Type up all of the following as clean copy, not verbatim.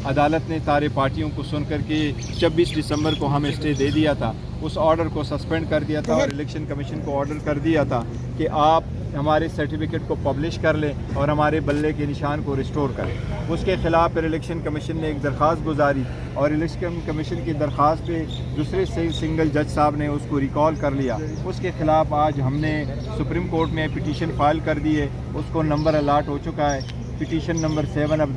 عدالت نے سارے پارٹیوں کو سن کر کے 26 دسمبر کو ہمیں اسٹے دے دیا تھا، اس آرڈر کو سسپینڈ کر دیا تھا اور الیکشن کمیشن کو آرڈر کر دیا تھا کہ آپ ہمارے سرٹیفکیٹ کو پبلش کر لیں اور ہمارے بلے کے نشان کو ریسٹور کریں۔ اس کے خلاف پھر الیکشن کمیشن نے ایک درخواست گزاری اور الیکشن کمیشن کی درخواست پہ دوسرے سنگل جج صاحب نے اس کو ریکال کر لیا۔ اس کے خلاف آج ہم نے سپریم کورٹ میں پٹیشن فائل کر دی ہے، اس کو نمبر الاٹ ہو چکا ہے، پٹیشن نمبر 7 اب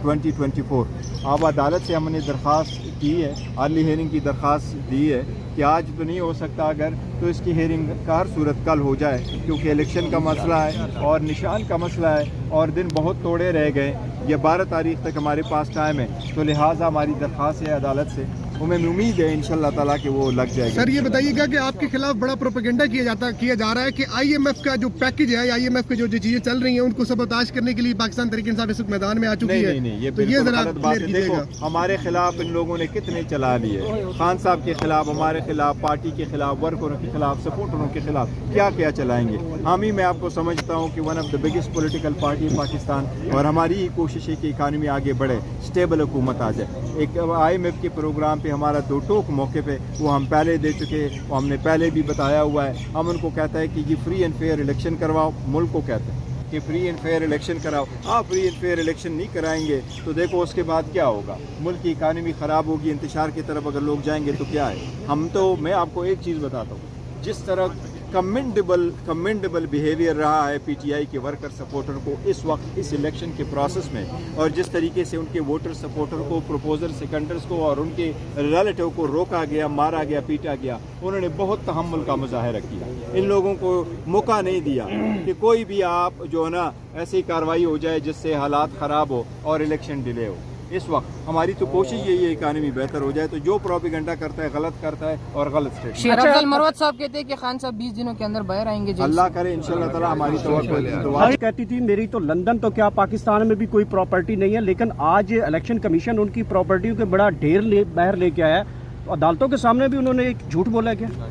2024۔ اب عدالت سے ہم نے درخواست کی ہے، ارلی ہیئرنگ کی درخواست دی ہے کہ آج تو نہیں ہو سکتا، اگر تو اس کی ہیئرنگ کا ہر صورت کل ہو جائے، کیونکہ الیکشن کا مسئلہ ہے اور نشان کا مسئلہ ہے اور دن بہت توڑے رہ گئے۔ یہ 12 تاریخ تک ہمارے پاس ٹائم ہے، تو لہٰذا ہماری درخواست ہے عدالت سے، ہمیں امید ہے انشاءاللہ تعالیٰ کہ وہ لگ جائے گا۔ سر یہ بتائیے گا کہ آپ کے خلاف بڑا پروپیگنڈا کیا جا رہا ہے کہ آئی ایم ایف کا جو پیکج ہے، آئی ایم ایف کی جو چیزیں چل رہی ہیں ان کو سبوتاژ کرنے کے لیے پاکستان تحریک انصاف اس وقت میدان میں آ چکی ہے۔ نہیں، یہ بالکل غلط بات ہے۔ دیکھو ہمارے خلاف ان لوگوں نے کتنے چلا لیے، خان صاحب کے خلاف، ہمارے خلاف، پارٹی کے خلاف، ورکروں کے خلاف، سپورٹروں کے خلاف کیا چلائیں گے۔ ہم ہی میں آپ کو سمجھتا ہوں کہ one of the biggest political party Pakistan, اور ہماری ہی کوشش ہے کہ اکانومی آگے بڑھے، اسٹیبل حکومت آ جائے۔ ایک آئی ایم ایف کے پروگرام پہ ہمارا 2 ٹوک موقع پہ وہ ہم پہلے دے چکے، وہ ہم نے پہلے بھی بتایا ہوا ہے۔ ہم ان کو کہتا ہے کہ یہ فری اینڈ فیئر الیکشن کرواؤ، ملک کو کہتے ہیں کہ فری اینڈ فیئر الیکشن کراؤ۔ آپ فری اینڈ فیئر الیکشن نہیں کرائیں گے تو دیکھو اس کے بعد کیا ہوگا، ملک کی اکانومی خراب ہوگی، انتشار کی طرف اگر لوگ جائیں گے تو کیا ہے۔ میں آپ کو ایک چیز بتاتا ہوں، جس طرح کمنڈیبل بیہیویئر رہا ہے پی ٹی آئی کے ورکر سپورٹر کو اس وقت اس الیکشن کے پروسیس میں، اور جس طریقے سے ان کے ووٹر سپورٹر کو، پروپوزر سیکنڈرز کو اور ان کے ریلیٹیو کو روکا گیا، مارا گیا، پیٹا گیا، انہوں نے بہت تحمل کا مظاہرہ کیا۔ ان لوگوں کو موقع نہیں دیا کہ کوئی بھی آپ جو ہے نا ایسی کارروائی ہو جائے جس سے حالات خراب ہو اور الیکشن ڈیلے ہو۔ اس وقت ہماری تو کوشش یہی ہے اکانومی بہتر ہو جائے، تو جو پروپیگنڈا کرتا ہے غلط کرتا ہے اور غلط اسٹیٹمنٹ۔ شیر افضل مروت صاحب کہتے ہیں کہ خان صاحب 20 دنوں کے اندر باہر آئیں گے۔ اللہ کرے انشاءاللہ تعالی، ہماری توقع آج کہتی تھی میری تو لندن تو کیا پاکستان میں بھی کوئی پراپرٹی نہیں ہے، لیکن آج الیکشن کمیشن ان کی پراپرٹیوں کے بڑا ڈھیر باہر لے کے آیا ہے، عدالتوں کے سامنے بھی انہوں نے ایک جھوٹ بولا ہے۔ کیا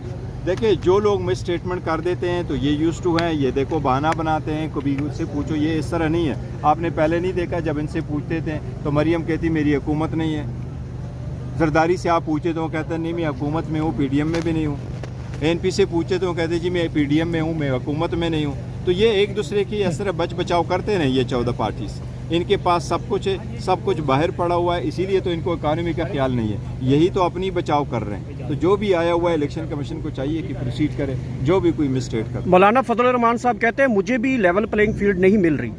دیکھیں جو لوگ مس اسٹیٹمنٹ کر دیتے ہیں تو یہ یوز ٹو ہیں، یہ دیکھو بہانہ بناتے ہیں، کبھی ان سے پوچھو، یہ اس طرح نہیں ہے۔ آپ نے پہلے نہیں دیکھا جب ان سے پوچھتے تھے تو مریم کہتی میری حکومت نہیں ہے، زرداری سے آپ پوچھے تو وہ کہتے ہیں نہیں میں حکومت میں ہوں، پی ڈی ایم میں بھی نہیں ہوں، این پی سے پوچھے تو وہ کہتے جی میں پی ڈی ایم میں ہوں، میں حکومت میں نہیں ہوں۔ تو یہ ایک دوسرے کی اس طرح بچ بچاؤ کرتے ہیں یہ 14 پارٹیز، ان کے پاس سب کچھ ہے، سب کچھ باہر پڑا ہوا ہے، اسی لیے تو ان کو اکانومی کا خیال نہیں ہے، یہی تو اپنی بچاؤ کر رہے ہیں۔ تو جو بھی آیا ہوا ہے الیکشن کمیشن کو چاہیے کہ پروسیڈ کرے، جو بھی کوئی مسٹیٹ کرے۔ مولانا فضل الرحمان صاحب کہتے ہیں مجھے بھی لیول پلینگ فیلڈ نہیں مل رہی۔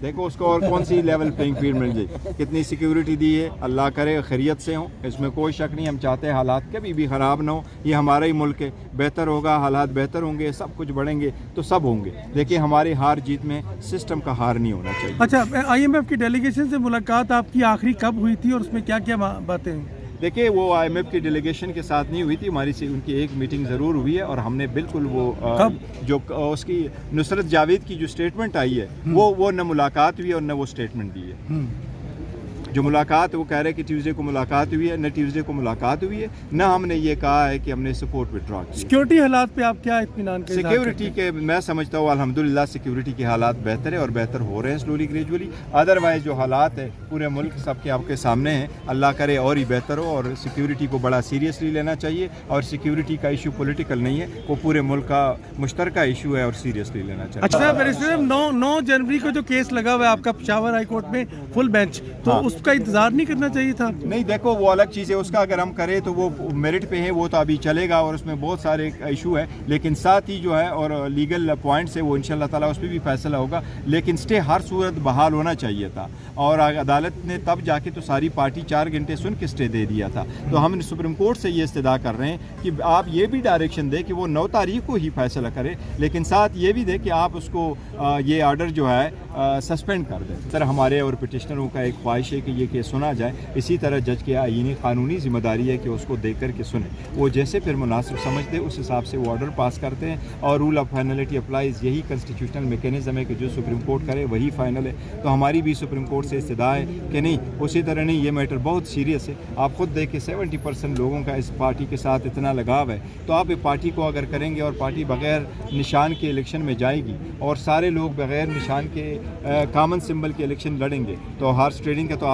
دیکھو اس کو اور کون سی لیول پلینگ فیلڈ مل جائے، کتنی سیکیورٹی دی ہے، اللہ کرے خیریت سے ہوں، اس میں کوئی شک نہیں۔ ہم چاہتے ہیں حالات کبھی بھی خراب نہ ہو، یہ ہمارا ہی ملک ہے، بہتر ہوگا، حالات بہتر ہوں گے، سب کچھ بڑھیں گے تو سب ہوں گے۔ دیکھیں ہماری ہار جیت میں سسٹم کا ہار نہیں ہونا چاہیے۔ اچھا، آئی ایم ایف کی ڈیلیگیشن سے ملاقات آپ کی آخری کب ہوئی تھی اور اس میں کیا کیا باتیں ہوئی؟ دیکھیں وہ آئی ایم ایف کی ڈیلیگیشن کے ساتھ نہیں ہوئی تھی، ہماری سے ان کی ایک میٹنگ ضرور ہوئی ہے، اور ہم نے بالکل وہ جو اس کی نصرت جاوید کی جو اسٹیٹمنٹ آئی ہے وہ نہ ملاقات ہوئی اور نہ وہ اسٹیٹمنٹ دی ہے۔ جو ملاقات وہ کہہ رہے کہ ٹیوزڈے کو ملاقات ہوئی ہے، نہ ٹیوزڈے کو ملاقات ہوئی ہے، نہ ہم نے یہ کہا ہے کہ ہم نے سپورٹ وڈرا کی۔ سیکیورٹی حالات پہ آپ کیا اطمینان کے سیکیورٹی کے میں سمجھتا ہوں الحمدللہ سیکیورٹی کے حالات بہتر ہے اور بہتر ہو رہے ہیں سلولی گریجولی۔ ادروائز جو حالات ہے پورے ملک سب کے آپ کے سامنے ہیں، اللہ کرے اور ہی بہتر ہو، اور سیکیورٹی کو بڑا سیریسلی لینا چاہیے، اور سیکیورٹی کا ایشو پولیٹیکل نہیں ہے، وہ پورے ملک کا مشترکہ ایشو ہے اور سیریسلی لینا چاہیے۔ اچھا 9 جنوری کو جو کیس لگا ہوا ہے آپ کا پشاور ہائی کورٹ میں فل بینچ، تو اس کا انتظار نہیں کرنا چاہیے تھا؟ نہیں دیکھو وہ الگ چیز ہے، اس کا اگر ہم کریں تو وہ میرٹ پہ ہے، وہ تو ابھی چلے گا اور اس میں بہت سارے ایشو ہے، لیکن ساتھ ہی جو ہے اور لیگل پوائنٹس ہے وہ انشاءاللہ تعالیٰ اس پہ بھی فیصلہ ہوگا، لیکن سٹے ہر صورت بحال ہونا چاہیے تھا، اور عدالت نے تب جا کے تو ساری پارٹی 4 گھنٹے سن کے سٹے دے دیا تھا۔ تو ہم سپریم کورٹ سے یہ استدعا کر رہے ہیں کہ آپ یہ بھی ڈائریکشن دے کہ وہ 9 تاریخ کو ہی فیصلہ کرے، لیکن ساتھ یہ بھی دے کہ آپ اس کو یہ آرڈر جو ہے سسپینڈ کر دیں۔ سر ہمارے اور پٹیشنروں کا ایک خواہش ہے کہ یہ کیس سنا جائے، اسی طرح جج کی آئینی قانونی ذمہ داری ہے کہ اس کو دیکھ کر کے سنیں، وہ جیسے پھر مناسب سمجھتے اس حساب سے وہ آرڈر پاس کرتے ہیں، اور رول آف فائنلٹی اپلائز، یہی کنسٹیٹیوشنل میکینزم ہے کہ جو سپریم کورٹ کرے وہی فائنل ہے۔ تو ہماری بھی سپریم کورٹ سے استدعا ہے کہ نہیں اسی طرح نہیں، یہ میٹر بہت سیریس ہے، آپ خود دیکھیں 70% لوگوں کا اس پارٹی کے ساتھ اتنا لگاؤ ہے، تو آپ ایک پارٹی کو اگر کریں گے اور پارٹی بغیر نشان کے الیکشن میں جائے گی اور سارے لوگ بغیر نشان کے کامن سمبل کے الیکشن لڑیں گے تو ہارس ٹریڈنگ کا تو